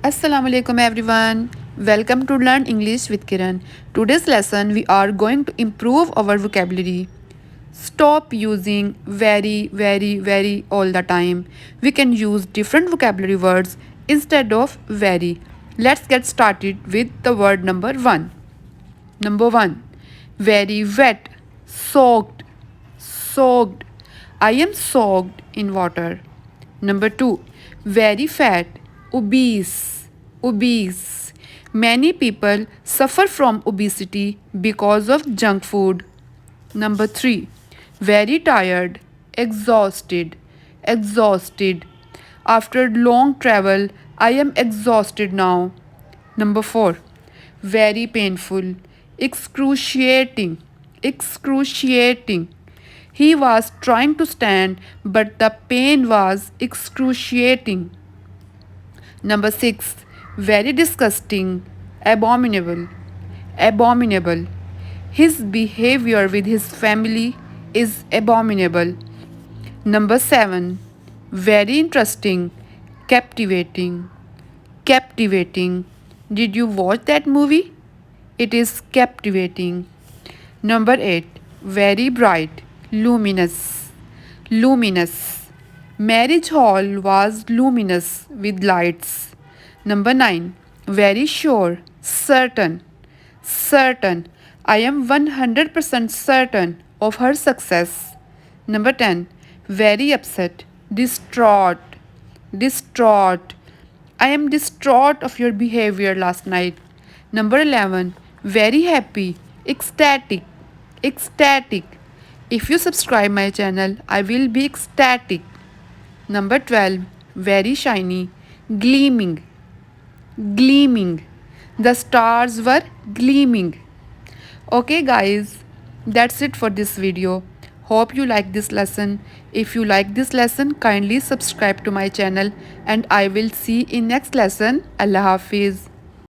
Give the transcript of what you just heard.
Assalamu alaikum everyone. Welcome to Learn English with Kiran. Today's lesson we are going to improve our vocabulary. Stop using very all the time. We can use different vocabulary words instead of very. Let's get started with the word number 1. Number 1. Very wet, soaked. I am soaked in water. Number 2. Very fat, obese. Many people suffer from obesity because of junk food. Number 3. Very tired, exhausted. After long travel, I am exhausted now. Number 4. Very painful, excruciating. He was trying to stand, but the pain was excruciating. Number 6. Very disgusting, abominable. His behavior with his family is abominable. Number 7. Very interesting, captivating. Did you watch that movie? It is captivating. Number 8. Very bright, luminous. Marriage hall was luminous with lights. Number 9. Very sure, certain. I am 100% certain of her success. Number 10. Very upset, distraught. I am distraught of your behavior last night. Number 11. Very happy, ecstatic. If you subscribe my channel, I will be ecstatic. Number 12. Very shiny, gleaming. The stars were gleaming. Okay guys, that's it for this video. Hope you like this lesson. If you like this lesson, kindly subscribe to my channel and I will see in next lesson. Allah Hafiz.